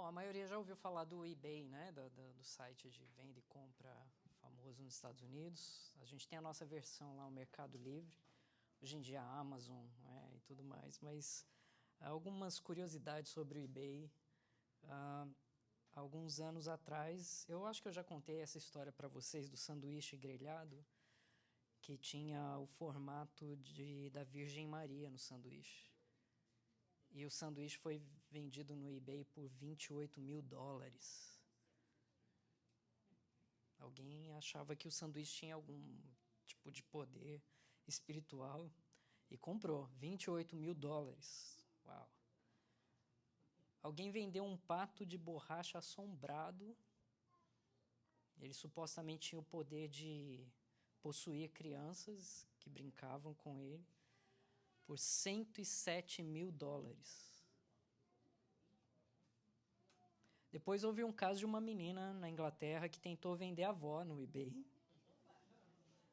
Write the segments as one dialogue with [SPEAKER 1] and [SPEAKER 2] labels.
[SPEAKER 1] Bom, a maioria já ouviu falar do eBay, né? Do site de venda e compra famoso nos Estados Unidos. A gente tem a nossa versão lá, o Mercado Livre. Hoje em dia a Amazon, né, e tudo mais. Mas algumas curiosidades sobre o eBay. Alguns anos atrás, eu acho que eu já contei essa história para vocês do sanduíche grelhado, que tinha o formato da Virgem Maria no sanduíche. E o sanduíche foi vendido no eBay por $28.000. Alguém achava que o sanduíche tinha algum tipo de poder espiritual e comprou $28.000. Uau! Alguém vendeu um pato de borracha assombrado. Ele supostamente tinha o poder de possuir crianças que brincavam com ele por $107.000. Depois houve um caso de uma menina na Inglaterra que tentou vender a avó no eBay.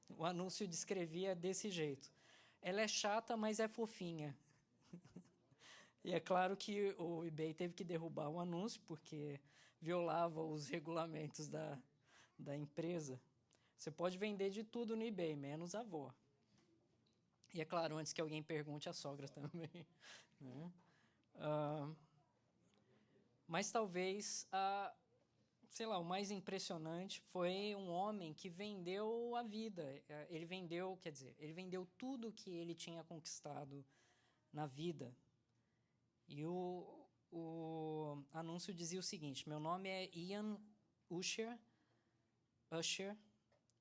[SPEAKER 1] O anúncio descrevia desse jeito: ela é chata, mas é fofinha. E é claro que o eBay teve que derrubar o anúncio, porque violava os regulamentos da empresa. Você pode vender de tudo no eBay, menos a avó. E é claro, antes que alguém pergunte, a sogra também. Né? Mas talvez, sei lá, o mais impressionante foi um homem que vendeu a vida. Ele vendeu tudo que ele tinha conquistado na vida. E o anúncio dizia o seguinte: meu nome é Ian Usher,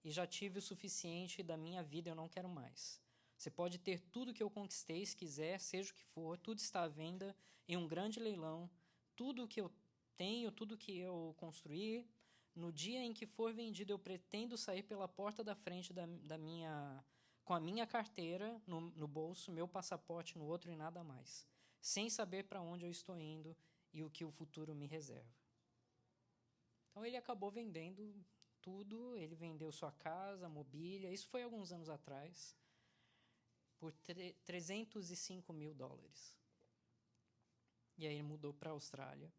[SPEAKER 1] e já tive o suficiente da minha vida, eu não quero mais. Você pode ter tudo que eu conquistei, se quiser, seja o que for, tudo está à venda em um grande leilão, tudo que eu tenho, tudo que eu construí. No dia em que for vendido, eu pretendo sair pela porta da frente com a minha carteira no bolso, meu passaporte no outro e nada mais, sem saber para onde eu estou indo e o que o futuro me reserva. Então ele acabou vendendo tudo, ele vendeu sua casa, mobília, isso foi alguns anos atrás, por $305.000. E aí ele mudou para a Austrália.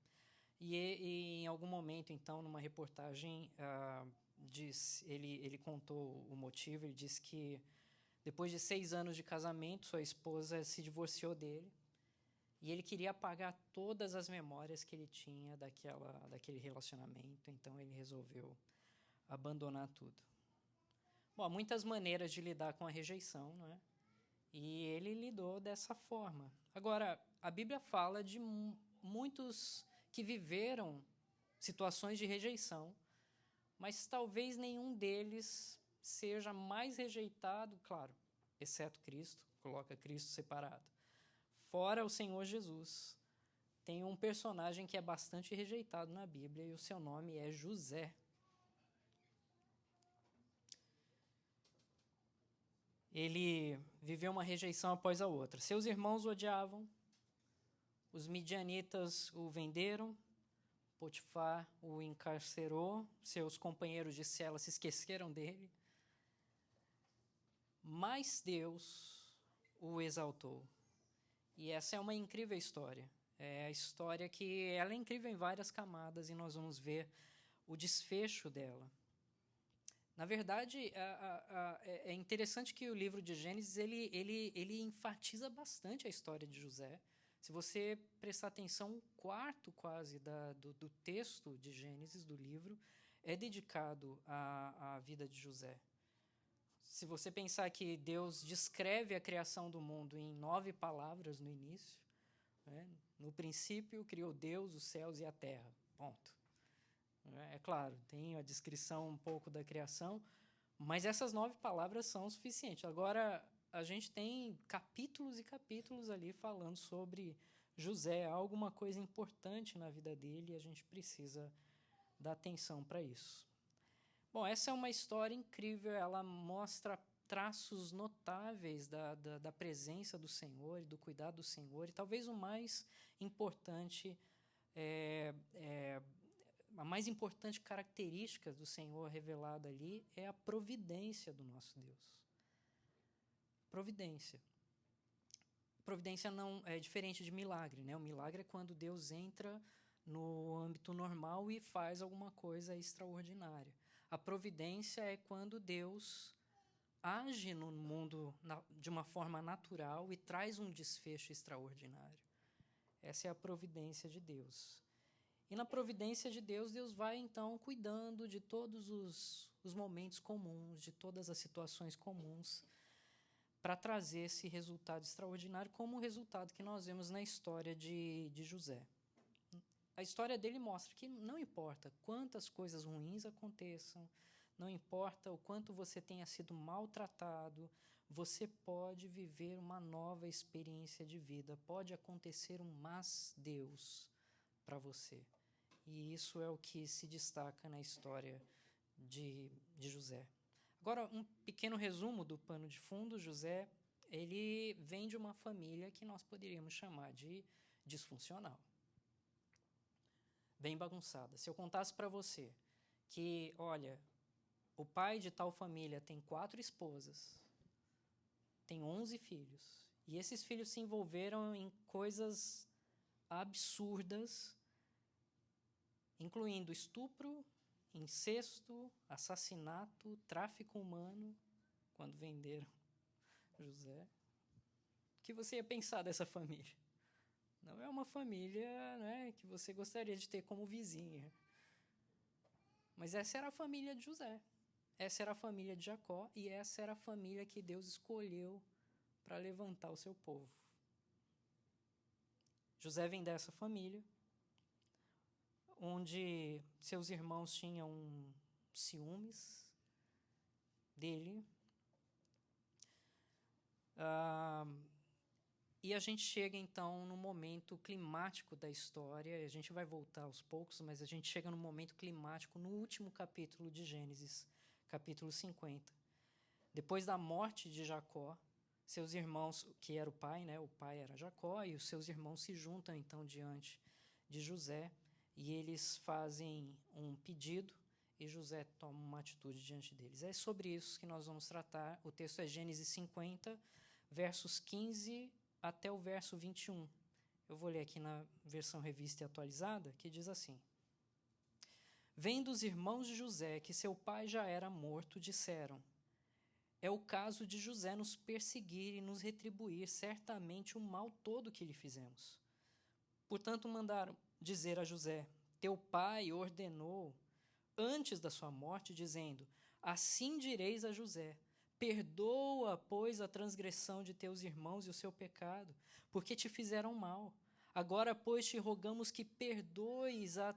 [SPEAKER 1] E em algum momento, então, numa reportagem, ele contou o motivo. Ele disse que depois de 6 anos de casamento, sua esposa se divorciou dele e ele queria apagar todas as memórias que ele tinha daquele relacionamento. Então ele resolveu abandonar tudo. Bom, há muitas maneiras de lidar com a rejeição, não é? E ele lidou dessa forma. Agora, a Bíblia fala de muitos que viveram situações de rejeição, mas talvez nenhum deles seja mais rejeitado, claro, exceto Cristo, coloca Cristo separado. Fora o Senhor Jesus, tem um personagem que é bastante rejeitado na Bíblia e o seu nome é José. Ele viveu uma rejeição após a outra. Seus irmãos o odiavam, os midianitas o venderam, Potifar o encarcerou, seus companheiros de cela se esqueceram dele, mas Deus o exaltou. E essa é uma incrível história. É a história que ela é incrível em várias camadas e nós vamos ver o desfecho dela. Na verdade, é interessante que o livro de Gênesis ele enfatiza bastante a história de José. Se você prestar atenção, um quarto quase do texto de Gênesis, do livro, é dedicado à vida de José. Se você pensar que Deus descreve a criação do mundo em 9 palavras no início, né? No princípio criou Deus os céus e a terra, ponto. É claro, tem a descrição um pouco da criação, mas essas 9 palavras são suficientes. Agora, a gente tem capítulos e capítulos ali falando sobre José, alguma coisa importante na vida dele, e a gente precisa dar atenção para isso. Bom, essa é uma história incrível, ela mostra traços notáveis da presença do Senhor e do cuidado do Senhor, e talvez o mais importante a mais importante característica do Senhor revelada ali é a providência do nosso Deus. Providência. Providência não é diferente de milagre, né? O milagre é quando Deus entra no âmbito normal e faz alguma coisa extraordinária. A providência é quando Deus age no mundo de uma forma natural e traz um desfecho extraordinário. Essa é a providência de Deus. E na providência de Deus, Deus vai, então, cuidando de todos os momentos comuns, de todas as situações comuns, para trazer esse resultado extraordinário, como o resultado que nós vemos na história de José. A história dele mostra que não importa quantas coisas ruins aconteçam, não importa o quanto você tenha sido maltratado, você pode viver uma nova experiência de vida, pode acontecer um mas Deus para você. E isso é o que se destaca na história de José. Agora, um pequeno resumo do pano de fundo. José, ele vem de uma família que nós poderíamos chamar de disfuncional. Bem bagunçada. Se eu contasse para você que, olha, o pai de tal família tem 4 esposas, tem 11 filhos, e esses filhos se envolveram em coisas absurdas, incluindo estupro, incesto, assassinato, tráfico humano, quando venderam José. O que você ia pensar dessa família? Não é uma família, né, que você gostaria de ter como vizinha. Mas essa era a família de José. Essa era a família de Jacó e essa era a família que Deus escolheu para levantar o seu povo. José vem dessa família, onde seus irmãos tinham ciúmes dele. E a gente chega, então, no momento climático da história. A gente vai voltar aos poucos, mas a gente chega no momento climático no último capítulo de Gênesis, capítulo 50. Depois da morte de Jacó, seus irmãos, que era o pai, né? O pai era Jacó, e os seus irmãos se juntam, então, diante de José, e eles fazem um pedido, e José toma uma atitude diante deles. É sobre isso que nós vamos tratar. O texto é Gênesis 50, versos 15 até o verso 21. Eu vou ler aqui na versão revista e atualizada, que diz assim: Vendo os irmãos de José que seu pai já era morto, disseram: É o caso de José nos perseguir e nos retribuir certamente o mal todo que lhe fizemos. Portanto, mandaram dizer a José: Teu pai ordenou antes da sua morte, dizendo: Assim direis a José: Perdoa, pois, a transgressão de teus irmãos e o seu pecado, porque te fizeram mal. Agora, pois, te rogamos que perdoes a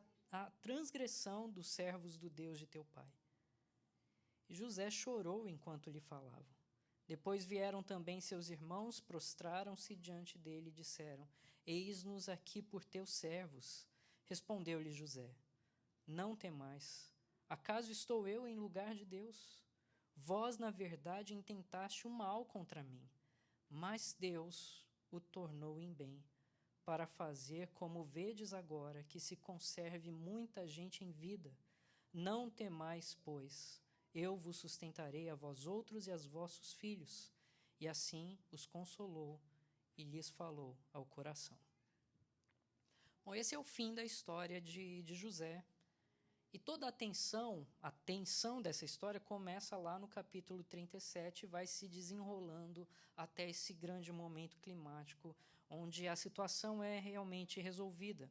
[SPEAKER 1] transgressão dos servos do Deus de teu pai. E José chorou enquanto lhe falavam. Depois vieram também seus irmãos, prostraram-se diante dele e disseram: Eis-nos aqui por teus servos. Respondeu-lhe José: Não temais. Acaso estou eu em lugar de Deus? Vós, na verdade, intentaste o mal contra mim, mas Deus o tornou em bem, para fazer, como vedes agora, que se conserve muita gente em vida. Não temais, pois, eu vos sustentarei a vós outros e aos vossos filhos. E assim os consolou e lhes falou ao coração. Bom, esse é o fim da história de José. E toda a tensão dessa história começa lá no capítulo 37 e vai se desenrolando até esse grande momento climático, onde a situação é realmente resolvida.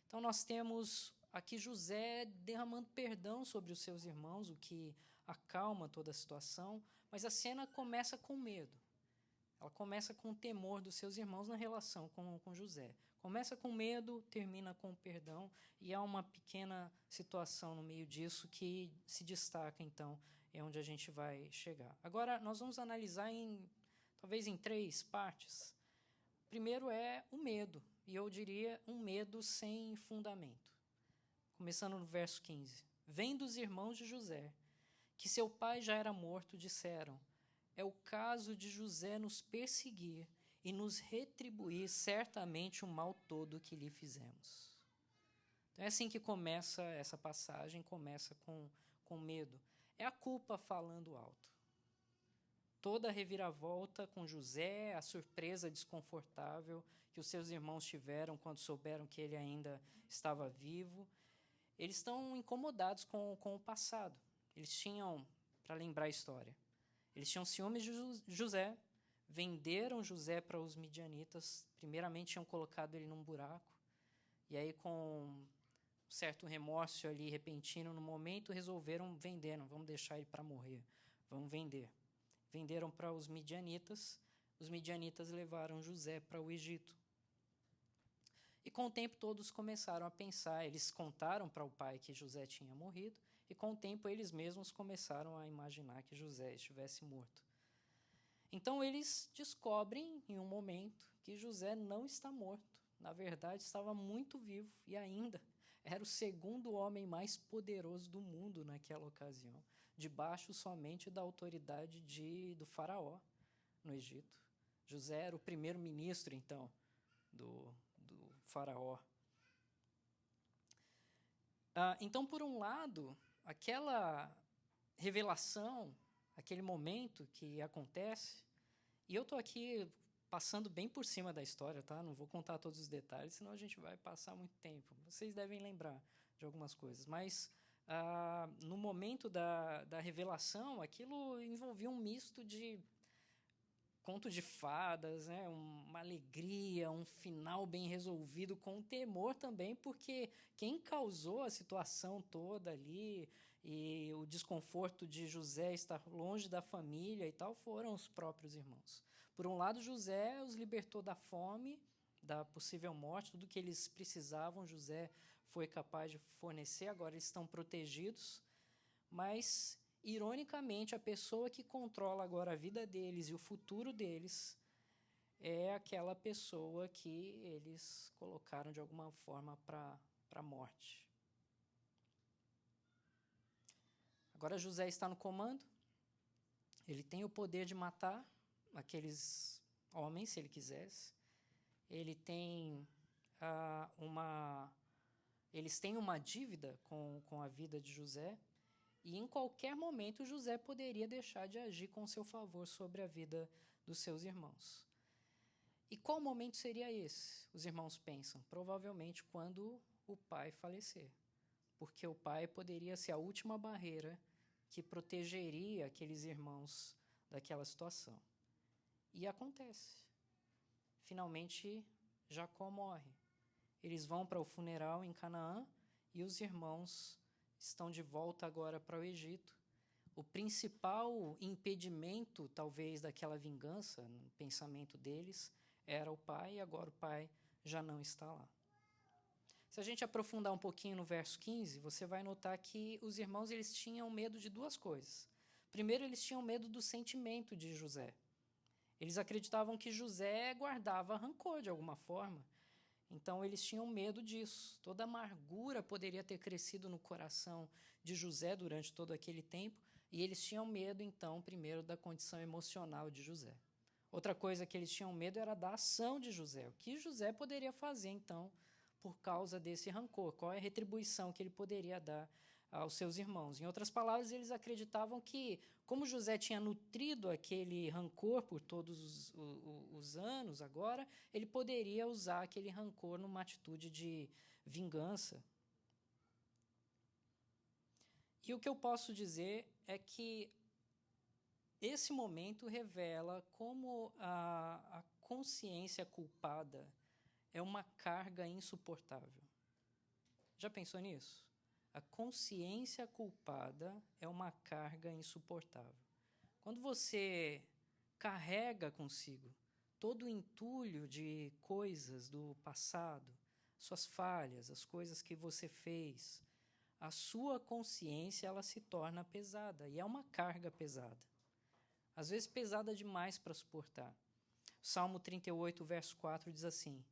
[SPEAKER 1] Então nós temos aqui José derramando perdão sobre os seus irmãos, o que acalma toda a situação, mas a cena começa com medo. Ela começa com o temor dos seus irmãos na relação com José. Começa com medo, termina com perdão, e há uma pequena situação no meio disso que se destaca, então, é onde a gente vai chegar. Agora, nós vamos analisar talvez em 3 partes. Primeiro é o medo, e eu diria um medo sem fundamento. Começando no verso 15. Vendo os irmãos de José, que seu pai já era morto, disseram: É o caso de José nos perseguir e nos retribuir certamente o mal todo que lhe fizemos. Então é assim que começa essa passagem, começa com medo. É a culpa falando alto. toda a reviravolta com José, a surpresa desconfortável que os seus irmãos tiveram quando souberam que ele ainda estava vivo. Eles estão incomodados com o passado. Eles tinham, para lembrar a história, eles tinham ciúmes de José, venderam José para os midianitas, primeiramente tinham colocado ele num buraco, e aí com um certo remorso ali repentino no momento, resolveram vender, não vamos deixar ele para morrer, vamos vender. Venderam para os midianitas levaram José para o Egito. E com o tempo todos começaram a pensar, eles contaram para o pai que José tinha morrido, e com o tempo eles mesmos começaram a imaginar que José estivesse morto. Então eles descobrem em um momento que José não está morto. Na verdade, estava muito vivo e ainda era o segundo homem mais poderoso do mundo naquela ocasião, debaixo somente da autoridade do faraó no Egito. José era o primeiro-ministro, então, do faraó. Então, por um lado, aquela revelação, aquele momento que acontece, e eu estou aqui passando bem por cima da história, tá? Não vou contar todos os detalhes, senão a gente vai passar muito tempo. Vocês devem lembrar de algumas coisas, mas no momento da revelação, aquilo envolvia um misto de conto de fadas, né? Uma alegria, um final bem resolvido, com temor também, porque quem causou a situação toda ali e o desconforto de José estar longe da família e tal foram os próprios irmãos. Por um lado, José os libertou da fome, da possível morte, tudo que eles precisavam, José foi capaz de fornecer, agora eles estão protegidos, mas ironicamente, a pessoa que controla agora a vida deles e o futuro deles é aquela pessoa que eles colocaram de alguma forma para a morte. Agora José está no comando, ele tem o poder de matar aqueles homens, se ele quisesse. Ele tem eles têm uma dívida com a vida de José, e em qualquer momento José poderia deixar de agir com seu favor sobre a vida dos seus irmãos. E qual momento seria esse? Os irmãos pensam, provavelmente quando o pai falecer, porque o pai poderia ser a última barreira que protegeria aqueles irmãos daquela situação. E acontece. Finalmente, Jacó morre. Eles vão para o funeral em Canaã e os irmãos estão de volta agora para o Egito. O principal impedimento, talvez, daquela vingança, no pensamento deles, era o pai, e agora o pai já não está lá. Se a gente aprofundar um pouquinho no verso 15, você vai notar que os irmãos eles tinham medo de duas coisas. Primeiro, eles tinham medo do sentimento de José. Eles acreditavam que José guardava rancor de alguma forma. Então, eles tinham medo disso. Toda a amargura poderia ter crescido no coração de José durante todo aquele tempo, e eles tinham medo, então, primeiro, da condição emocional de José. Outra coisa que eles tinham medo era da ação de José. O que José poderia fazer, então, por causa desse rancor? Qual é a retribuição que ele poderia dar aos seus irmãos? Em outras palavras, eles acreditavam que, como José tinha nutrido aquele rancor por todos os anos agora, ele poderia usar aquele rancor numa atitude de vingança. E o que eu posso dizer é que esse momento revela como a consciência culpada é uma carga insuportável. Já pensou nisso? A consciência culpada é uma carga insuportável. Quando você carrega consigo todo o entulho de coisas do passado, suas falhas, as coisas que você fez, a sua consciência ela se torna pesada, e é uma carga pesada. Às vezes pesada demais para suportar. Salmo 38, verso 4 diz assim: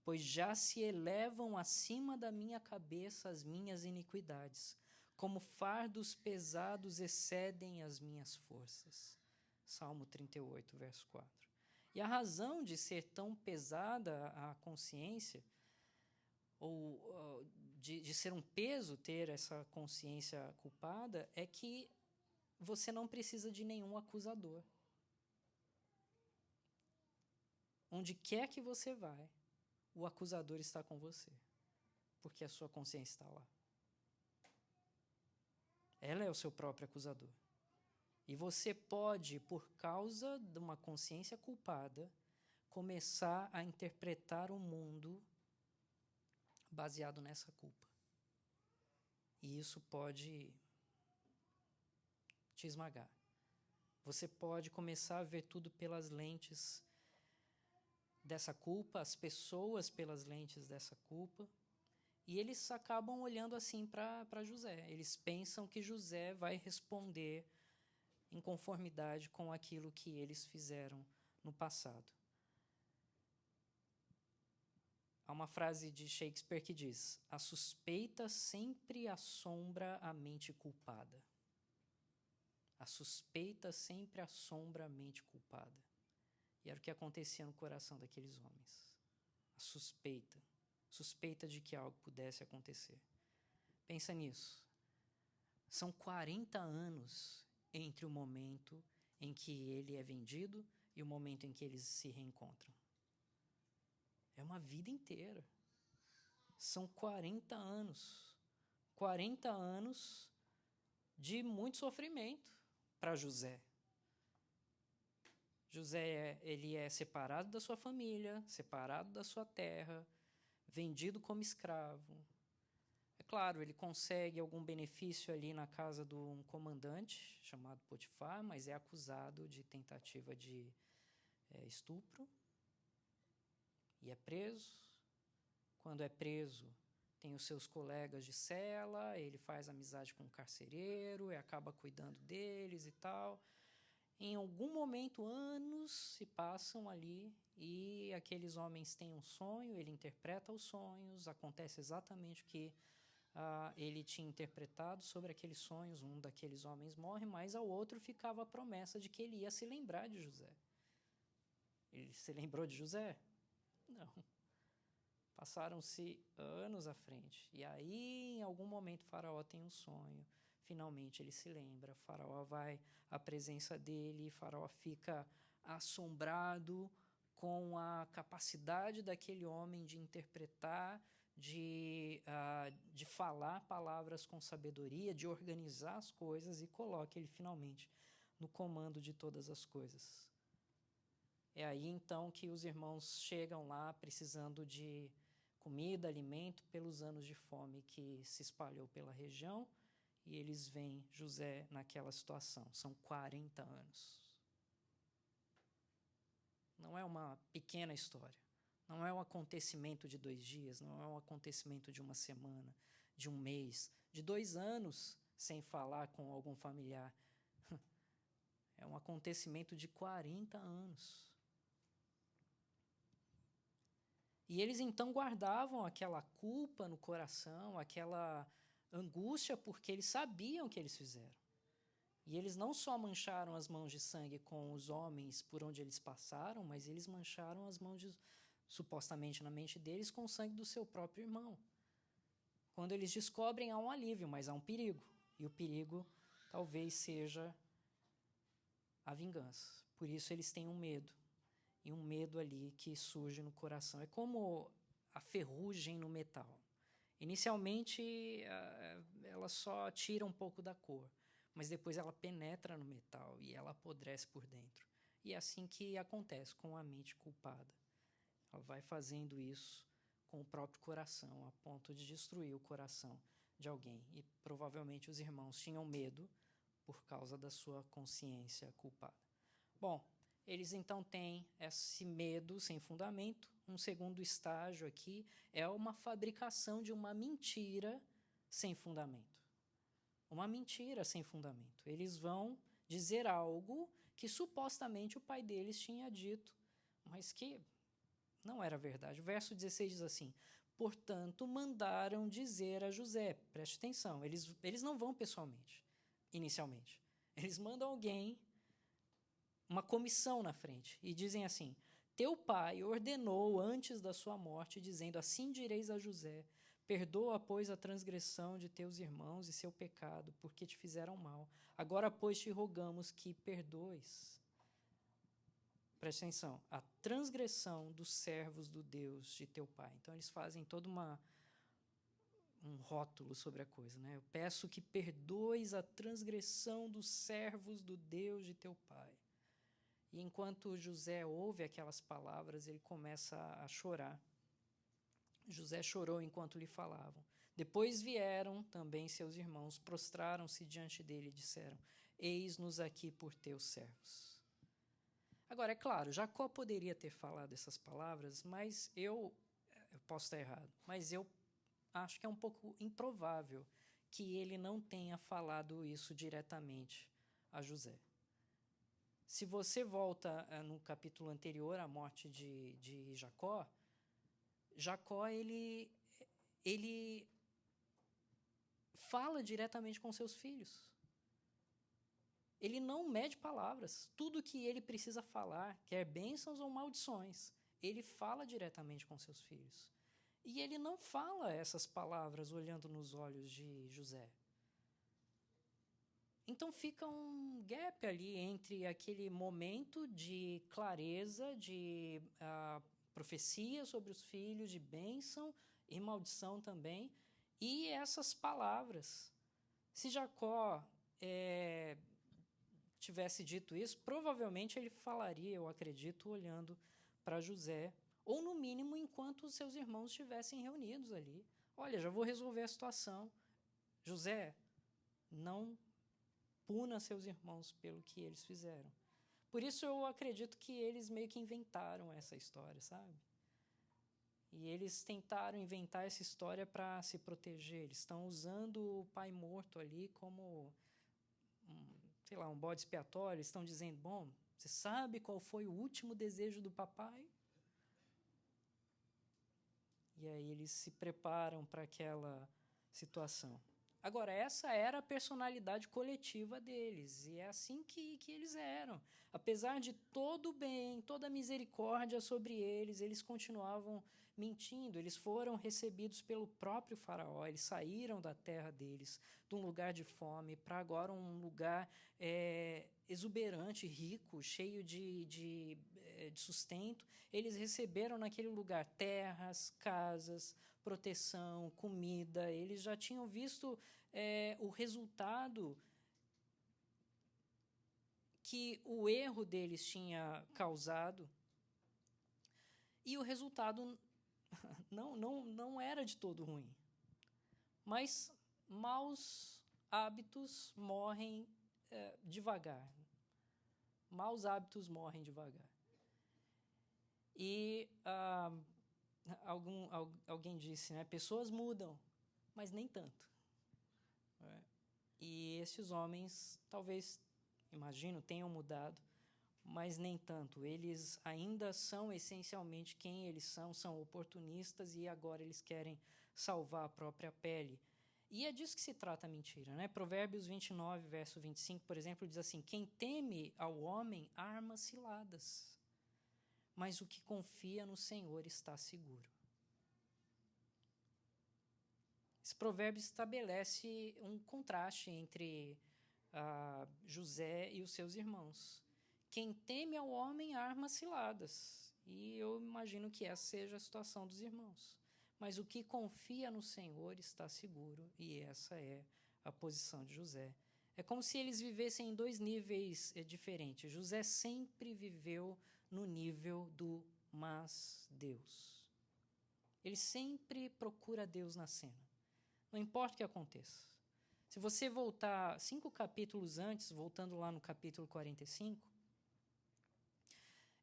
[SPEAKER 1] pois já se elevam acima da minha cabeça as minhas iniquidades, como fardos pesados excedem as minhas forças. Salmo 38, verso 4. E a razão de ser tão pesada a consciência, ou de ser um peso ter essa consciência culpada, é que você não precisa de nenhum acusador. onde quer que você vai, o acusador está com você, porque a sua consciência está lá. Ela é o seu próprio acusador. E você pode, por causa de uma consciência culpada, começar a interpretar o mundo baseado nessa culpa. E isso pode te esmagar. Você pode começar a ver tudo pelas lentes dessa culpa, as pessoas pelas lentes dessa culpa, e eles acabam olhando assim para José. Eles pensam que José vai responder em conformidade com aquilo que eles fizeram no passado. Há uma frase de Shakespeare que diz: a suspeita sempre assombra a mente culpada. A suspeita sempre assombra a mente culpada. E era o que acontecia no coração daqueles homens. A suspeita. Suspeita de que algo pudesse acontecer. Pensa nisso. São 40 anos entre o momento em que ele é vendido e o momento em que eles se reencontram. É uma vida inteira. São 40 anos. 40 anos de muito sofrimento para José. José, ele é separado da sua família, separado da sua terra, vendido como escravo. É claro, ele consegue algum benefício ali na casa de um comandante chamado Potifar, mas é acusado de tentativa de estupro e é preso. Quando é preso, tem os seus colegas de cela, ele faz amizade com o carcereiro e acaba cuidando deles e tal. Em algum momento, anos se passam ali e aqueles homens têm um sonho, ele interpreta os sonhos, acontece exatamente o que ele tinha interpretado sobre aqueles sonhos. Um daqueles homens morre, mas ao outro ficava a promessa de que ele ia se lembrar de José. Ele se lembrou de José? Não. Passaram-se anos à frente. E aí, em algum momento, Faraó tem um sonho. Finalmente ele se lembra. Faraó vai à presença dele. Faraó fica assombrado com a capacidade daquele homem de interpretar, de falar palavras com sabedoria, de organizar as coisas, e coloca ele finalmente no comando de todas as coisas. É aí então que os irmãos chegam lá precisando de comida, alimento, pelos anos de fome que se espalhou pela região, e eles veem José naquela situação. São 40 anos. Não é uma pequena história. Não é um acontecimento de 2 dias, não é um acontecimento de uma semana, de um mês, de 2 anos sem falar com algum familiar. É um acontecimento de 40 anos. E eles então guardavam aquela culpa no coração, aquela angústia, porque eles sabiam o que eles fizeram. E eles não só mancharam as mãos de sangue com os homens por onde eles passaram, mas eles mancharam as mãos, supostamente na mente deles, com o sangue do seu próprio irmão. Quando eles descobrem, há um alívio, mas há um perigo. E o perigo talvez seja a vingança. Por isso eles têm um medo. E um medo ali que surge no coração. É como a ferrugem no metal. Inicialmente, ela só tira um pouco da cor, mas depois ela penetra no metal e ela apodrece por dentro. E é assim que acontece com a mente culpada. Ela vai fazendo isso com o próprio coração, a ponto de destruir o coração de alguém. E provavelmente os irmãos tinham medo por causa da sua consciência culpada. Bom, eles então têm esse medo sem fundamento. Um segundo estágio aqui é uma fabricação de uma mentira sem fundamento. Uma mentira sem fundamento. Eles vão dizer algo que supostamente o pai deles tinha dito, mas que não era verdade. O verso 16 diz assim: portanto, mandaram dizer a José. Preste atenção, eles não vão pessoalmente, inicialmente. Eles mandam alguém, uma comissão na frente, e dizem assim: teu pai ordenou antes da sua morte, dizendo: assim direis a José, perdoa, pois, a transgressão de teus irmãos e seu pecado, porque te fizeram mal. Agora, pois, te rogamos que perdoes. presta atenção, a transgressão dos servos do Deus de teu pai. Então, eles fazem todo um rótulo sobre a coisa, né? Eu peço que perdoes a transgressão dos servos do Deus de teu pai. E enquanto José ouve aquelas palavras, ele começa a chorar. José chorou enquanto lhe falavam. Depois vieram também seus irmãos, prostraram-se diante dele e disseram: Eis-nos aqui por teus servos. Agora, é claro, Jacó poderia ter falado essas palavras, mas eu posso estar errado, mas eu acho que é um pouco improvável que ele não tenha falado isso diretamente a José. Se você volta no capítulo anterior à morte de Jacó, ele fala diretamente com seus filhos. Ele não mede palavras. Tudo que ele precisa falar, quer bênçãos ou maldições, ele fala diretamente com seus filhos. E ele não fala essas palavras olhando nos olhos de José. Então fica um gap ali entre aquele momento de clareza, de profecia sobre os filhos, de bênção e maldição também, e essas palavras. Se Jacó tivesse dito isso, provavelmente ele falaria, eu acredito, olhando para José, ou no mínimo enquanto os seus irmãos estivessem reunidos ali. Olha, já vou resolver a situação. José, não puna seus irmãos pelo que eles fizeram. Por isso eu acredito que eles meio que inventaram essa história, sabe? E eles tentaram inventar essa história para se proteger. Eles estão usando o pai morto ali como um bode expiatório. Eles estão dizendo, bom, você sabe qual foi o último desejo do papai? E aí eles se preparam para aquela situação. Agora, essa era a personalidade coletiva deles, e é assim que eles eram. Apesar de todo o bem, toda a misericórdia sobre eles, eles continuavam mentindo. Eles foram recebidos pelo próprio faraó, eles saíram da terra deles, de um lugar de fome, para agora um lugar exuberante, rico, cheio de sustento. Eles receberam naquele lugar terras, casas, proteção, comida. Eles já tinham visto o resultado que o erro deles tinha causado, e o resultado não era de todo ruim. Mas maus hábitos morrem devagar. Maus hábitos morrem devagar. E alguém disse, né, pessoas mudam, mas nem tanto. E esses homens, talvez, imagino, tenham mudado, mas nem tanto. Eles ainda são essencialmente quem eles são oportunistas, e agora eles querem salvar a própria pele. E é disso que se trata a mentira, né? Provérbios 29, verso 25, por exemplo, diz assim: quem teme ao homem arma ciladas, mas o que confia no Senhor está seguro. Esse provérbio estabelece um contraste entre José e os seus irmãos. Quem teme ao homem arma ciladas, e eu imagino que essa seja a situação dos irmãos. Mas o que confia no Senhor está seguro, e essa é a posição de José. É como se eles vivessem em dois níveis diferentes. José sempre viveu no nível do mas Deus. Ele sempre procura Deus na cena. Não importa o que aconteça. Se você voltar 5 capítulos antes, voltando lá no capítulo 45,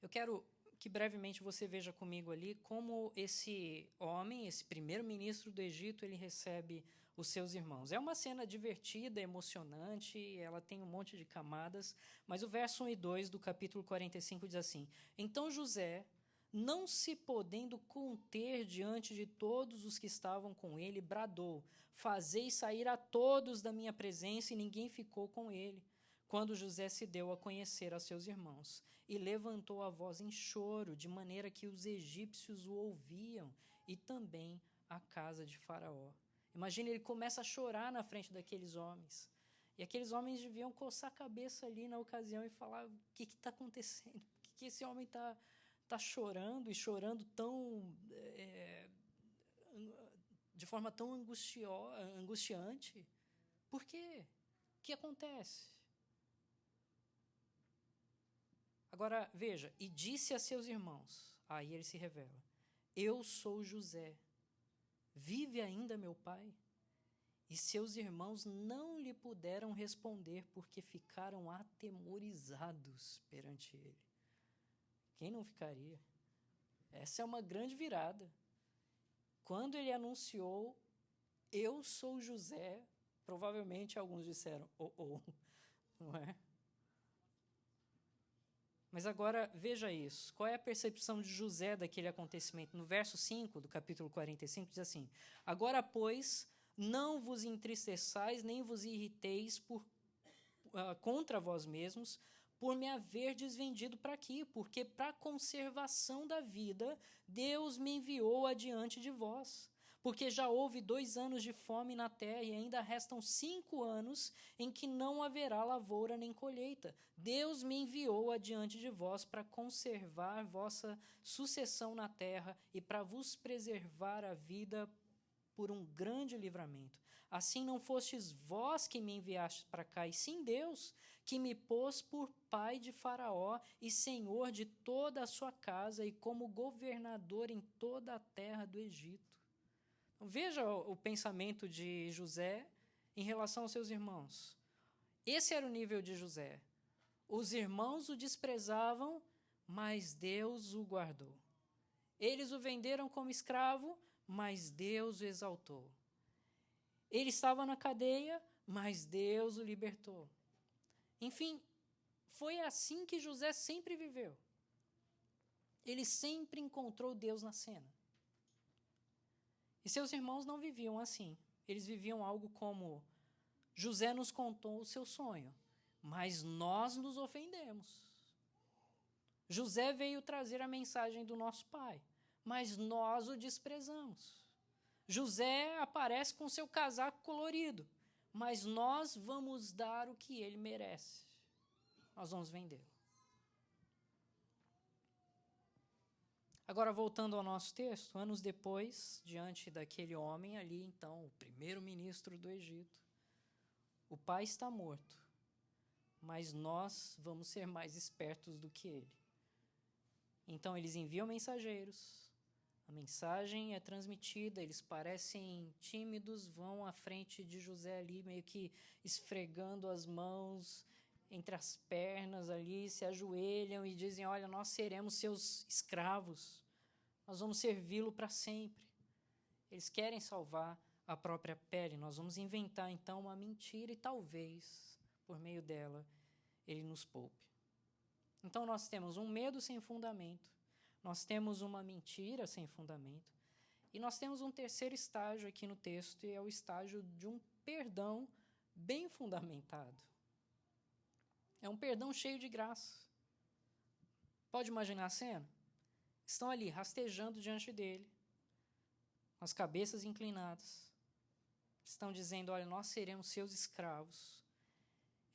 [SPEAKER 1] eu quero que brevemente você veja comigo ali como esse homem, esse primeiro-ministro do Egito, ele recebe os seus irmãos. É uma cena divertida, emocionante, ela tem um monte de camadas, mas o verso 1 e 2 do capítulo 45 diz assim: então José, não se podendo conter diante de todos os que estavam com ele, bradou: fazei sair a todos da minha presença, e ninguém ficou com ele. Quando José se deu a conhecer a seus irmãos, e levantou a voz em choro, de maneira que os egípcios o ouviam, e também a casa de Faraó. Imagina, ele começa a chorar na frente daqueles homens. E aqueles homens deviam coçar a cabeça ali na ocasião e falar: o que está acontecendo? que esse homem tá chorando e chorando de forma tão angustiante? Por quê? O que acontece? Agora, veja, e disse a seus irmãos, aí ele se revela, eu sou José, vive ainda meu pai? E seus irmãos não lhe puderam responder, porque ficaram atemorizados perante ele. Quem não ficaria? Essa é uma grande virada. Quando ele anunciou, eu sou José, provavelmente alguns disseram, não é? Mas agora, veja isso. Qual é a percepção de José daquele acontecimento? No verso 5 do capítulo 45, diz assim, agora, pois, não vos entristeçais, nem vos irriteis contra vós mesmos, por me haverdes vendido para aqui, porque para a conservação da vida, Deus me enviou adiante de vós. Porque já houve 2 anos de fome na terra e ainda restam 5 anos em que não haverá lavoura nem colheita. Deus me enviou adiante de vós para conservar vossa sucessão na terra e para vos preservar a vida por um grande livramento. Assim não fostes vós que me enviastes para cá, e sim Deus, que me pôs por pai de Faraó e senhor de toda a sua casa e como governador em toda a terra do Egito. Veja o pensamento de José em relação aos seus irmãos. Esse era o nível de José. Os irmãos o desprezavam, mas Deus o guardou. Eles o venderam como escravo, mas Deus o exaltou. Ele estava na cadeia, mas Deus o libertou. Enfim, foi assim que José sempre viveu. Ele sempre encontrou Deus na cena. E seus irmãos não viviam assim. Eles viviam algo como, José nos contou o seu sonho, mas nós nos ofendemos. José veio trazer a mensagem do nosso pai, mas nós o desprezamos. José aparece com seu casaco colorido, mas nós vamos dar o que ele merece. Nós vamos vendê-lo. Agora, voltando ao nosso texto, anos depois, diante daquele homem ali, então, o primeiro-ministro do Egito, o pai está morto, mas nós vamos ser mais espertos do que ele. Então, eles enviam mensageiros, a mensagem é transmitida, eles parecem tímidos, vão à frente de José ali, meio que esfregando as mãos entre as pernas ali, se ajoelham e dizem, olha, nós seremos seus escravos, nós vamos servi-lo para sempre. Eles querem salvar a própria pele, nós vamos inventar então uma mentira e talvez, por meio dela, ele nos poupe. Então nós temos um medo sem fundamento, nós temos uma mentira sem fundamento, e nós temos um terceiro estágio aqui no texto, e é o estágio de um perdão bem fundamentado. É um perdão cheio de graça. Pode imaginar a cena? Estão ali rastejando diante dele, com as cabeças inclinadas. Estão dizendo, olha, nós seremos seus escravos.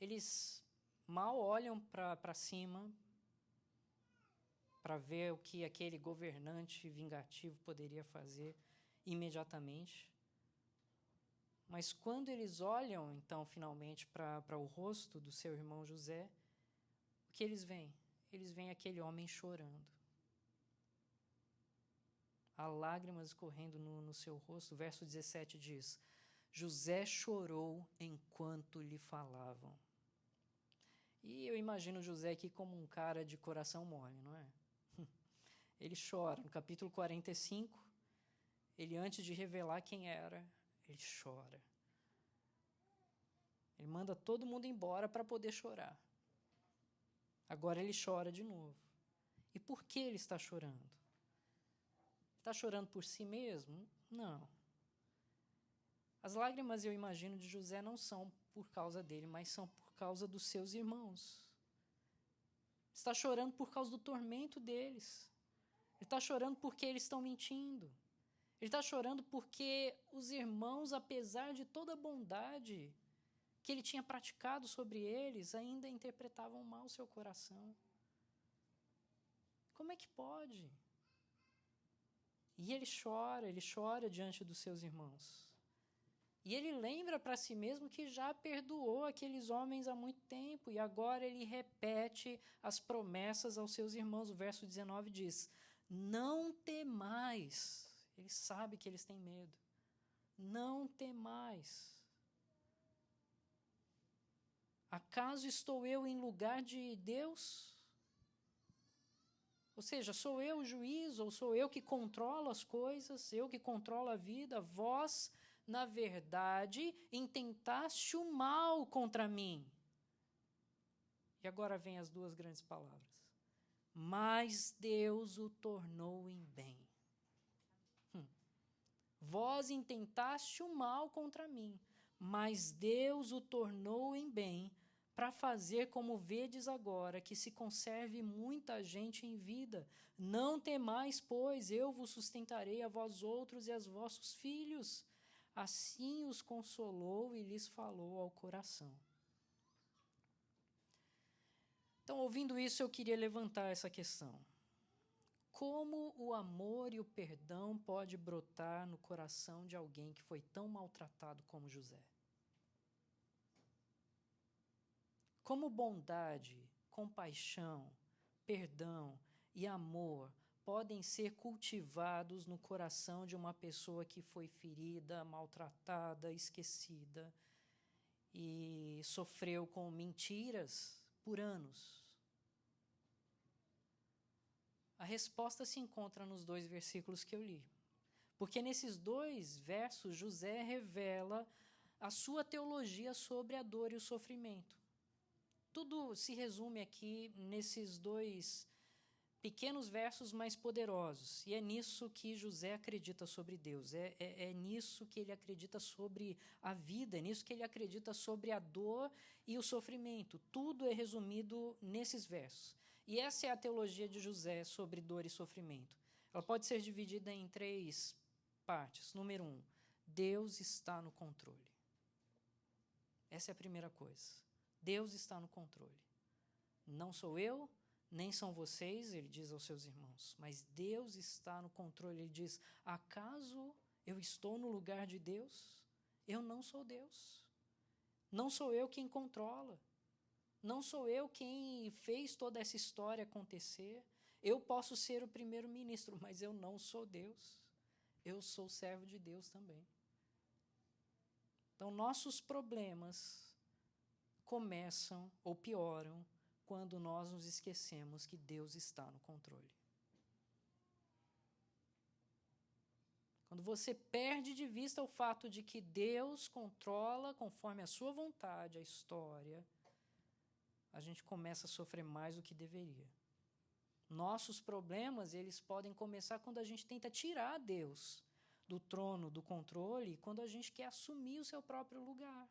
[SPEAKER 1] Eles mal olham para cima para ver o que aquele governante vingativo poderia fazer imediatamente. Mas quando eles olham, então, finalmente, para o rosto do seu irmão José, o que eles veem? Eles veem aquele homem chorando. Há lágrimas escorrendo no seu rosto. O verso 17 diz, José chorou enquanto lhe falavam. E eu imagino José aqui como um cara de coração mole, não é? Ele chora. No capítulo 45, ele, antes de revelar quem era, ele chora. Ele manda todo mundo embora para poder chorar. Agora ele chora de novo. E por que ele está chorando? Está chorando por si mesmo? Não. As lágrimas, eu imagino, de José não são por causa dele, mas são por causa dos seus irmãos. Está chorando por causa do tormento deles. Ele está chorando porque eles estão mentindo. Ele está chorando porque os irmãos, apesar de toda a bondade que ele tinha praticado sobre eles, ainda interpretavam mal o seu coração. é que pode? E ele chora diante dos seus irmãos. E ele lembra para si mesmo que já perdoou aqueles homens há muito tempo, e agora ele repete as promessas aos seus irmãos. O verso 19 diz: não temais. Ele sabe que eles têm medo. Não temais. Acaso estou eu em lugar de Deus? Ou seja, sou eu o juiz, ou sou eu que controlo as coisas, eu que controlo a vida? Vós, na verdade, intentaste o mal contra mim. E agora vem as duas grandes palavras. Mas Deus o tornou em bem. Vós intentaste o mal contra mim, mas Deus o tornou em bem, para fazer como vedes agora, que se conserve muita gente em vida. Não temais, pois, eu vos sustentarei a vós outros e aos vossos filhos. Assim os consolou e lhes falou ao coração. Então, ouvindo isso, eu queria levantar essa questão. Como o amor e o perdão pode brotar no coração de alguém que foi tão maltratado como José? Como bondade, compaixão, perdão e amor podem ser cultivados no coração de uma pessoa que foi ferida, maltratada, esquecida e sofreu com mentiras por anos? A resposta se encontra nos 2 versículos que eu li. Porque nesses 2 versos, José revela a sua teologia sobre a dor e o sofrimento. Tudo se resume aqui nesses 2 pequenos versos mais poderosos. E é nisso que José acredita sobre Deus. É nisso que ele acredita sobre a vida. É nisso que ele acredita sobre a dor e o sofrimento. Tudo é resumido nesses versos. E essa é a teologia de José sobre dor e sofrimento. Ela pode ser dividida em 3 partes. Número 1, Deus está no controle. Essa é a primeira coisa. Deus está no controle. Não sou eu, nem são vocês, ele diz aos seus irmãos, mas Deus está no controle. Ele diz: acaso eu estou no lugar de Deus? Eu não sou Deus. Não sou eu quem controla. Não sou eu quem fez toda essa história acontecer. Eu posso ser o primeiro-ministro, mas eu não sou Deus. Eu sou servo de Deus também. Então, nossos problemas começam ou pioram quando nós nos esquecemos que Deus está no controle. Quando você perde de vista o fato de que Deus controla, conforme a sua vontade, a história, a gente começa a sofrer mais do que deveria. Nossos problemas, eles podem começar quando a gente tenta tirar Deus do trono, do controle, quando a gente quer assumir o seu próprio lugar.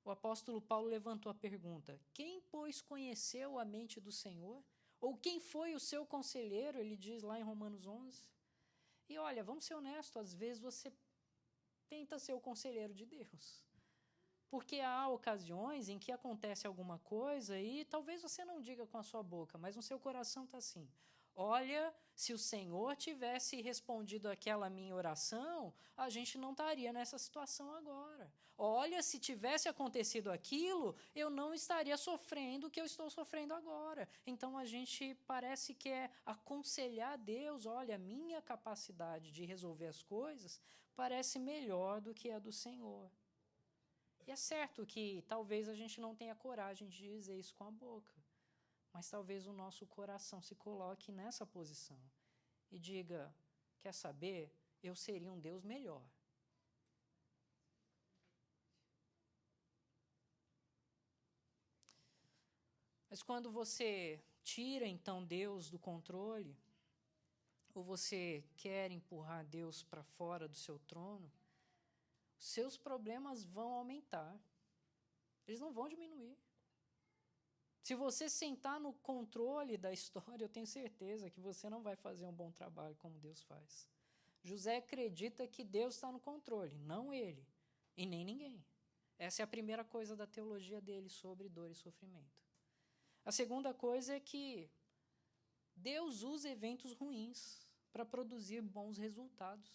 [SPEAKER 1] O apóstolo Paulo levantou a pergunta: quem, pois, conheceu a mente do Senhor? Ou quem foi o seu conselheiro? Ele diz lá em Romanos 11. E olha, vamos ser honestos, às vezes você tenta ser o conselheiro de Deus. Porque há ocasiões em que acontece alguma coisa e talvez você não diga com a sua boca, mas no seu coração está assim: olha, se o Senhor tivesse respondido aquela minha oração, a gente não estaria nessa situação agora. Olha, se tivesse acontecido aquilo, eu não estaria sofrendo o que eu estou sofrendo agora. Então a gente parece que é aconselhar a Deus: olha, a minha capacidade de resolver as coisas parece melhor do que a do Senhor. E é certo que talvez a gente não tenha coragem de dizer isso com a boca, mas talvez o nosso coração se coloque nessa posição e diga: quer saber? Eu seria um Deus melhor. Mas quando você tira então Deus do controle, ou você quer empurrar Deus para fora do seu trono, seus problemas vão aumentar. Eles não vão diminuir. Se você sentar no controle da história, eu tenho certeza que você não vai fazer um bom trabalho como Deus faz. José acredita que Deus está no controle, não ele, e nem ninguém. Essa é a primeira coisa da teologia dele sobre dor e sofrimento. A segunda coisa é que Deus usa eventos ruins para produzir bons resultados.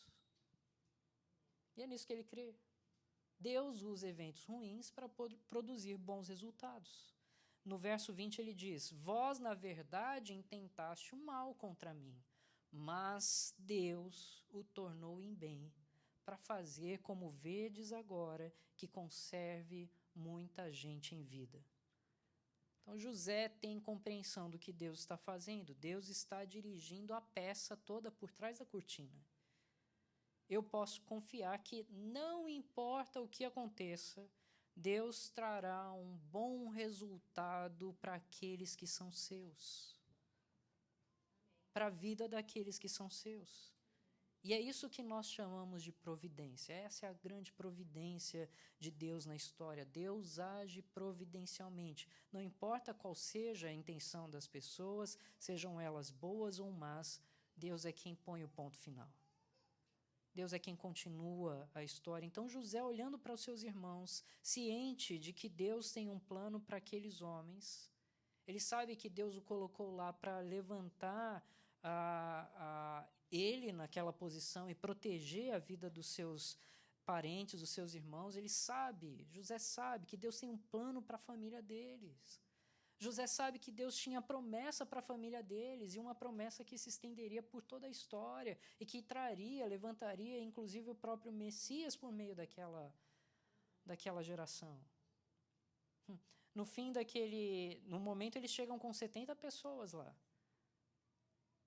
[SPEAKER 1] E é nisso que ele crê. Deus usa eventos ruins para produzir bons resultados. No verso 20 ele diz: vós, na verdade, intentaste o mal contra mim, mas Deus o tornou em bem, para fazer, como vedes agora, que conserve muita gente em vida. Então José tem compreensão do que Deus está fazendo. Deus está dirigindo a peça toda por trás da cortina. Eu posso confiar que não importa o que aconteça, Deus trará um bom resultado para aqueles que são seus. Para a vida daqueles que são seus. E é isso que nós chamamos de providência. Essa é a grande providência de Deus na história. Deus age providencialmente. Não importa qual seja a intenção das pessoas, sejam elas boas ou más, Deus é quem põe o ponto final. Deus é quem continua a história. Então José, olhando para os seus irmãos, ciente de que Deus tem um plano para aqueles homens, ele sabe que Deus o colocou lá para levantar ele naquela posição e proteger a vida dos seus parentes, dos seus irmãos. Ele sabe, José sabe que Deus tem um plano para a família deles. José sabe que Deus tinha promessa para a família deles, e uma promessa que se estenderia por toda a história e que levantaria inclusive o próprio Messias por meio daquela geração. No momento eles chegam com 70 pessoas lá.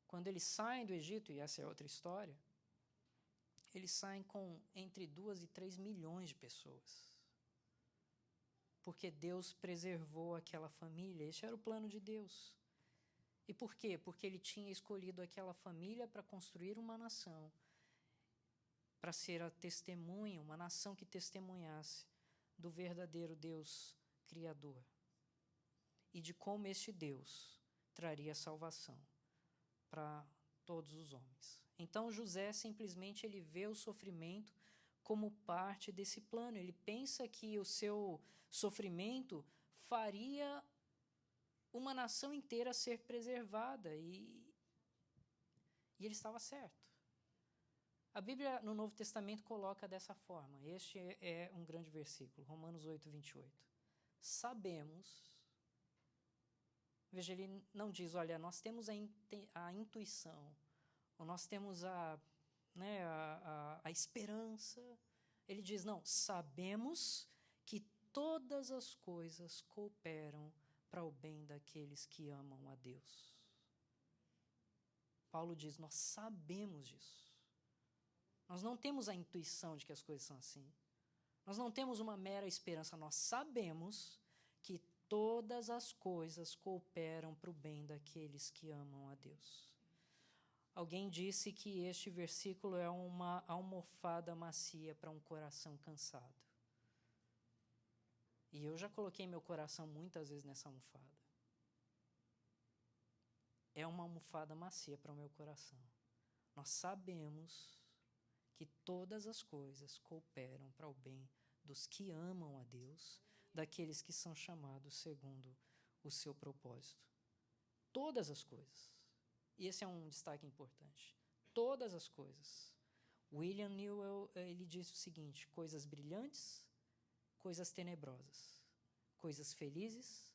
[SPEAKER 1] Quando eles saem do Egito, e essa é outra história, eles saem com entre 2 e 3 milhões de pessoas. Porque Deus preservou aquela família. Esse era o plano de Deus. E por quê? Porque ele tinha escolhido aquela família para construir uma nação, para ser a testemunha, uma nação que testemunhasse do verdadeiro Deus Criador e de como este Deus traria salvação para todos os homens. Então José simplesmente ele vê o sofrimento como parte desse plano. Ele pensa que o seu sofrimento faria uma nação inteira ser preservada, e ele estava certo. A Bíblia no Novo Testamento coloca dessa forma. Este é um grande versículo, Romanos 8, 28. Sabemos, veja, ele não diz, olha, nós temos a intuição, ou nós temos a esperança. Ele diz, não, sabemos que todas as coisas cooperam para o bem daqueles que amam a Deus. Paulo diz, nós sabemos disso. Nós não temos a intuição de que as coisas são assim. Nós não temos uma mera esperança, nós sabemos que todas as coisas cooperam para o bem daqueles que amam a Deus. Alguém disse que este versículo é uma almofada macia para um coração cansado. E eu já coloquei meu coração muitas vezes nessa almofada. É uma almofada macia para o meu coração. Nós sabemos que todas as coisas cooperam para o bem dos que amam a Deus, daqueles que são chamados segundo o seu propósito. Todas as coisas. E esse é um destaque importante. Todas as coisas. William Newell, ele diz o seguinte: coisas brilhantes, coisas tenebrosas, coisas felizes,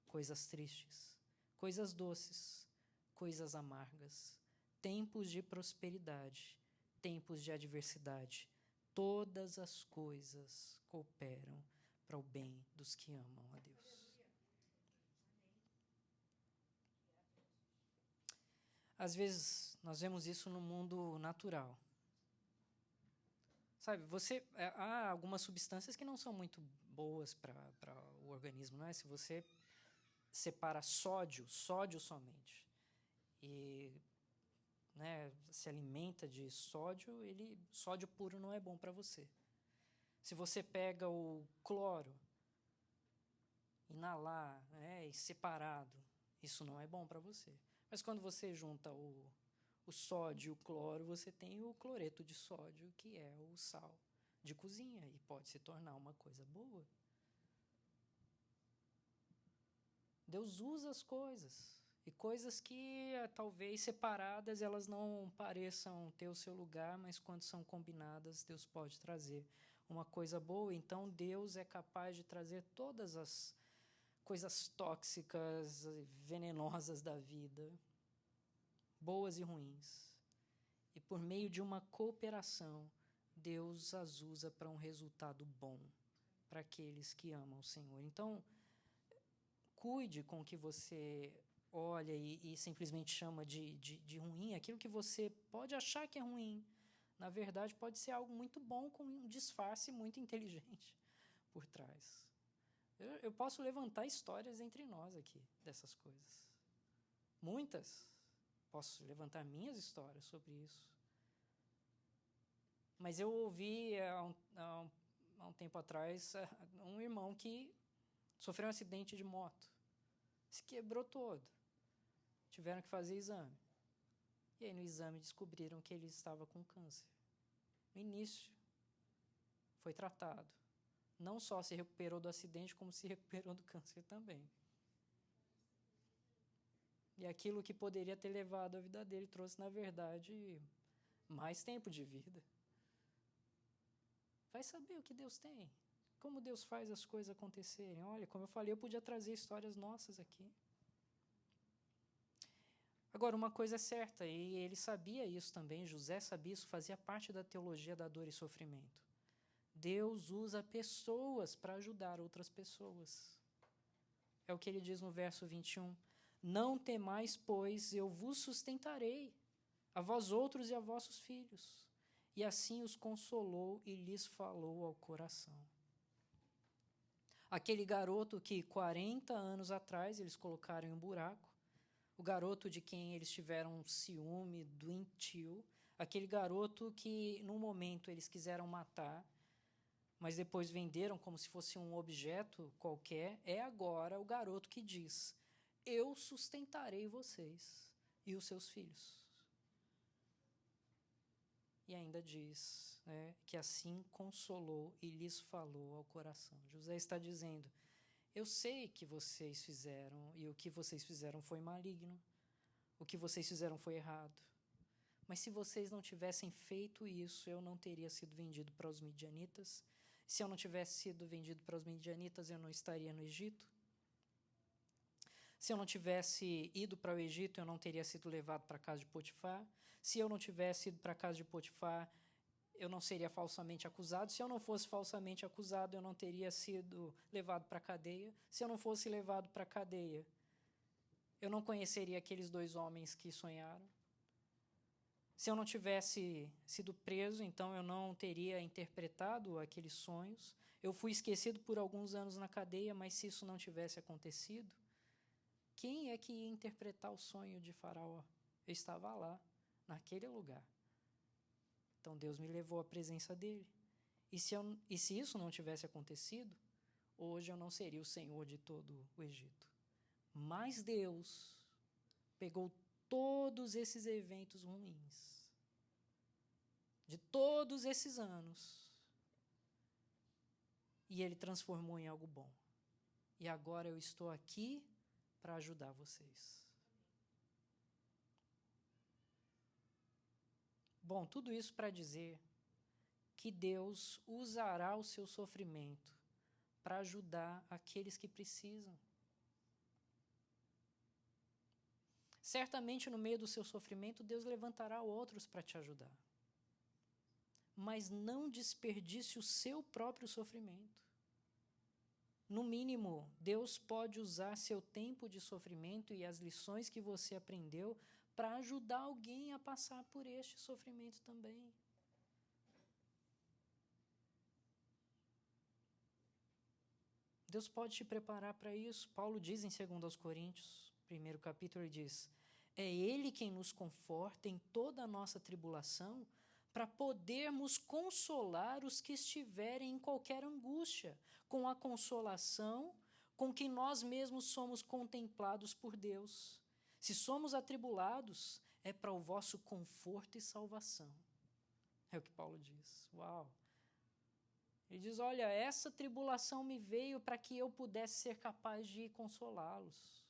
[SPEAKER 1] coisas tristes, coisas doces, coisas amargas, tempos de prosperidade, tempos de adversidade, todas as coisas cooperam para o bem dos que amam a Deus. Às vezes, nós vemos isso no mundo natural. Sabe, há algumas substâncias que não são muito boas para o organismo, não é? Se você separa sódio somente, e se alimenta de sódio, sódio puro não é bom para você. Se você pega o cloro, inalar, e separado, isso não é bom para você. Mas quando você junta o sódio e o cloro, você tem o cloreto de sódio, que é o sal de cozinha, e pode se tornar uma coisa boa. Deus usa as coisas. E coisas que, talvez separadas, elas não pareçam ter o seu lugar, mas quando são combinadas, Deus pode trazer uma coisa boa. Então, Deus é capaz de trazer todas as coisas tóxicas, venenosas da vida, boas e ruins. E por meio de uma cooperação, Deus as usa para um resultado bom para aqueles que amam o Senhor. Então, cuide com o que você olha e simplesmente chama de ruim. Aquilo que você pode achar que é ruim, na verdade, pode ser algo muito bom com um disfarce muito inteligente por trás. Eu posso levantar histórias entre nós aqui dessas coisas. Muitas. Posso levantar minhas histórias sobre isso. Mas eu ouvi há um tempo atrás um irmão que sofreu um acidente de moto. Se quebrou todo. Tiveram que fazer exame. E aí no exame descobriram que ele estava com câncer. No início, foi tratado. Não só se recuperou do acidente, como se recuperou do câncer também. E aquilo que poderia ter levado a vida dele trouxe, na verdade, mais tempo de vida. Vai saber o que Deus tem. Como Deus faz as coisas acontecerem. Olha, como eu falei, eu podia trazer histórias nossas aqui. Agora, uma coisa é certa, e ele sabia isso também, José sabia isso, fazia parte da teologia da dor e sofrimento. Deus usa pessoas para ajudar outras pessoas. É o que ele diz no verso 21. Não temais, pois eu vos sustentarei, a vós outros e a vossos filhos. E assim os consolou e lhes falou ao coração. Aquele garoto que 40 anos atrás eles colocaram em um buraco, o garoto de quem eles tiveram um ciúme doentio, aquele garoto que, num momento, eles quiseram matar, mas depois venderam como se fosse um objeto qualquer, é agora o garoto que diz: eu sustentarei vocês e os seus filhos. E ainda diz, né, que assim consolou e lhes falou ao coração. José está dizendo: eu sei que vocês fizeram, e o que vocês fizeram foi maligno, o que vocês fizeram foi errado. Mas se vocês não tivessem feito isso, eu não teria sido vendido para os midianitas. Se eu não tivesse sido vendido para os midianitas, eu não estaria no Egito. Se eu não tivesse ido para o Egito, eu não teria sido levado para a casa de Potifar. Se eu não tivesse ido para a casa de Potifar, eu não seria falsamente acusado. Se eu não fosse falsamente acusado, eu não teria sido levado para a cadeia. Se eu não fosse levado para a cadeia, eu não conheceria aqueles 2 homens que sonharam. Se eu não tivesse sido preso, então eu não teria interpretado aqueles sonhos. Eu fui esquecido por alguns anos na cadeia, mas se isso não tivesse acontecido, quem é que ia interpretar o sonho de Faraó? Eu estava lá, naquele lugar. Então Deus me levou à presença dele. E se isso não tivesse acontecido, hoje eu não seria o senhor de todo o Egito. Mas Deus pegou todos esses eventos ruins, de todos esses anos, e ele transformou em algo bom. E agora eu estou aqui para ajudar vocês. Bom, tudo isso para dizer que Deus usará o seu sofrimento para ajudar aqueles que precisam. Certamente, no meio do seu sofrimento, Deus levantará outros para te ajudar. Mas não desperdice o seu próprio sofrimento. No mínimo, Deus pode usar seu tempo de sofrimento e as lições que você aprendeu para ajudar alguém a passar por este sofrimento também. Deus pode te preparar para isso. Paulo diz em 2 Coríntios, 1º capítulo, ele diz: é Ele quem nos conforta em toda a nossa tribulação, para podermos consolar os que estiverem em qualquer angústia, com a consolação com que nós mesmos somos contemplados por Deus. Se somos atribulados, é para o vosso conforto e salvação. É o que Paulo diz. Uau! Ele diz: olha, essa tribulação me veio para que eu pudesse ser capaz de consolá-los.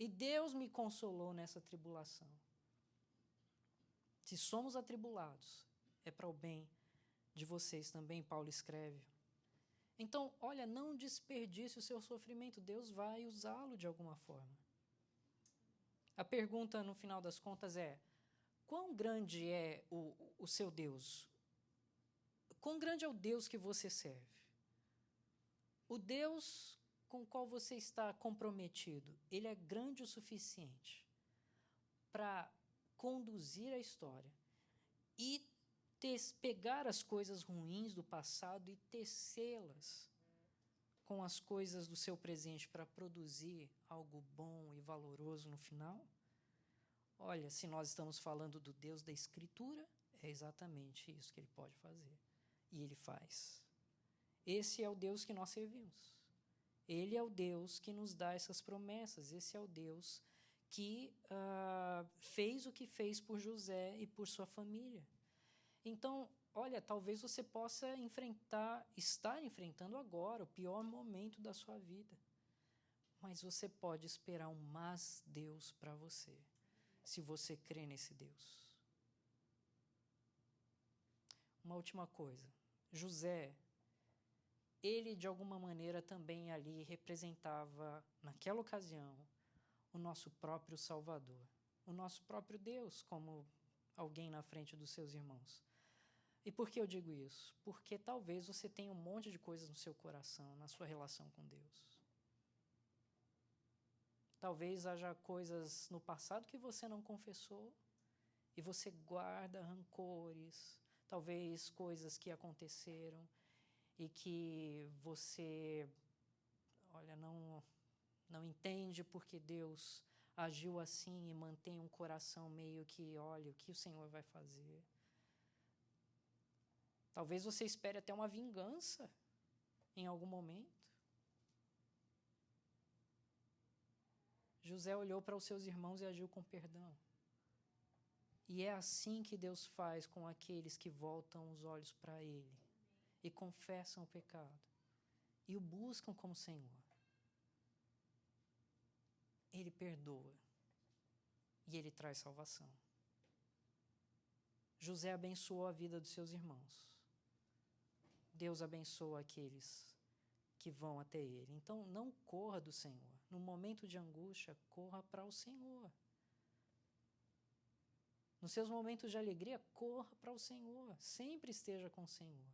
[SPEAKER 1] E Deus me consolou nessa tribulação. Se somos atribulados, é para o bem de vocês também, Paulo escreve. Então, olha, não desperdice o seu sofrimento, Deus vai usá-lo de alguma forma. A pergunta, no final das contas, é: quão grande é o seu Deus? Quão grande é o Deus que você serve? O Deus com o qual você está comprometido, ele é grande o suficiente para conduzir a história e pegar as coisas ruins do passado e tecê-las com as coisas do seu presente para produzir algo bom e valoroso no final? Olha, se nós estamos falando do Deus da Escritura, é exatamente isso que ele pode fazer. E ele faz. Esse é o Deus que nós servimos. Ele é o Deus que nos dá essas promessas. Esse é o Deus que fez o que fez por José e por sua família. Então, olha, talvez você possa estar enfrentando agora o pior momento da sua vida. Mas você pode esperar um mais Deus para você, se você crê nesse Deus. Uma última coisa. José, ele de alguma maneira também ali representava, naquela ocasião, o nosso próprio Salvador, o nosso próprio Deus, como alguém na frente dos seus irmãos. E por que eu digo isso? Porque talvez você tenha um monte de coisas no seu coração, na sua relação com Deus. Talvez haja coisas no passado que você não confessou e você guarda rancores, talvez coisas que aconteceram e que você, olha, não entende porque Deus agiu assim e mantém um coração meio que, olha, o que o Senhor vai fazer? Talvez você espere até uma vingança em algum momento. José olhou para os seus irmãos e agiu com perdão. E é assim que Deus faz com aqueles que voltam os olhos para Ele e confessam o pecado e o buscam como Senhor. Ele perdoa e Ele traz salvação. José abençoou a vida dos seus irmãos. Deus abençoa aqueles que vão até Ele. Então, não corra do Senhor. No momento de angústia, corra para o Senhor. Nos seus momentos de alegria, corra para o Senhor. Sempre esteja com o Senhor.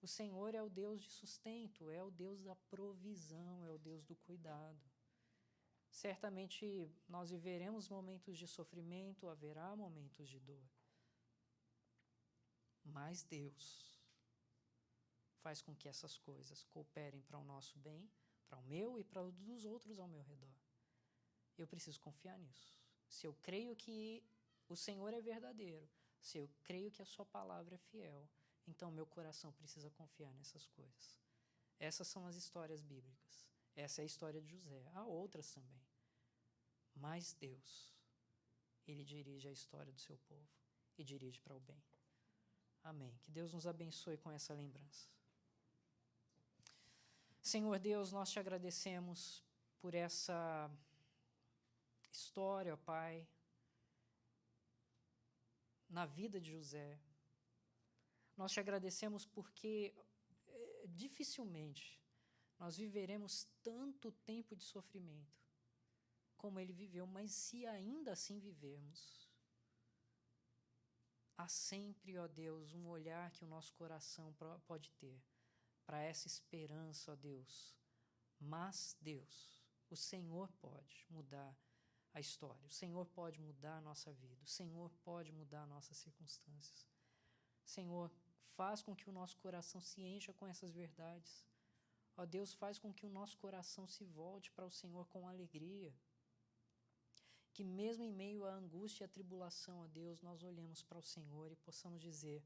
[SPEAKER 1] O Senhor é o Deus de sustento, é o Deus da provisão, é o Deus do cuidado. Certamente nós viveremos momentos de sofrimento, haverá momentos de dor. Mas Deus faz com que essas coisas cooperem para o nosso bem, para o meu e para o dos outros ao meu redor. Eu preciso confiar nisso. Se eu creio que o Senhor é verdadeiro, se eu creio que a sua palavra é fiel, então meu coração precisa confiar nessas coisas. Essas são as histórias bíblicas. Essa é a história de José. Há outras também. Mas Deus, Ele dirige a história do seu povo e dirige para o bem. Amém. Que Deus nos abençoe com essa lembrança. Senhor Deus, nós te agradecemos por essa história, ó Pai, na vida de José. Nós te agradecemos porque dificilmente nós viveremos tanto tempo de sofrimento como ele viveu, mas se ainda assim vivermos, há sempre, ó Deus, um olhar que o nosso coração pode ter para essa esperança, ó Deus. Mas Deus, o Senhor pode mudar a história, o Senhor pode mudar a nossa vida, o Senhor pode mudar nossas circunstâncias. Senhor, faz com que o nosso coração se encha com essas verdades. Ó Deus, faz com que o nosso coração se volte para o Senhor com alegria. Que mesmo em meio à angústia e à tribulação, ó Deus, nós olhemos para o Senhor e possamos dizer,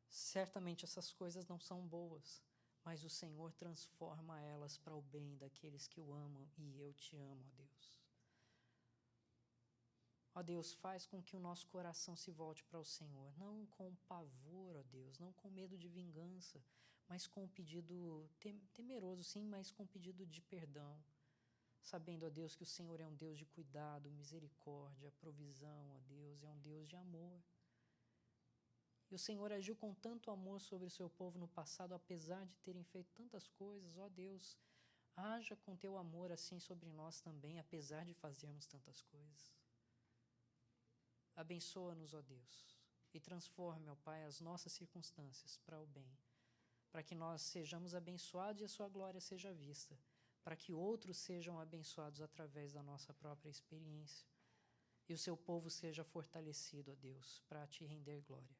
[SPEAKER 1] certamente essas coisas não são boas, mas o Senhor transforma elas para o bem daqueles que o amam e eu te amo, ó Deus. Ó Deus, faz com que o nosso coração se volte para o Senhor, não com pavor, ó Deus, não com medo de vingança, mas com um pedido temeroso, sim, mas com um pedido de perdão. sabendo, ó Deus, que o Senhor é um Deus de cuidado, misericórdia, provisão, ó Deus, é um Deus de amor. E o Senhor agiu com tanto amor sobre o seu povo no passado, apesar de terem feito tantas coisas, ó Deus, haja com teu amor assim sobre nós também, apesar de fazermos tantas coisas. Abençoa-nos, ó Deus, e transforme, ó Pai, as nossas circunstâncias para o bem, para que nós sejamos abençoados e a sua glória seja vista, para que outros sejam abençoados através da nossa própria experiência, e o seu povo seja fortalecido, ó Deus, para te render glória.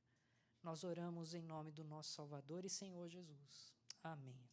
[SPEAKER 1] Nós oramos em nome do nosso Salvador e Senhor Jesus. Amém.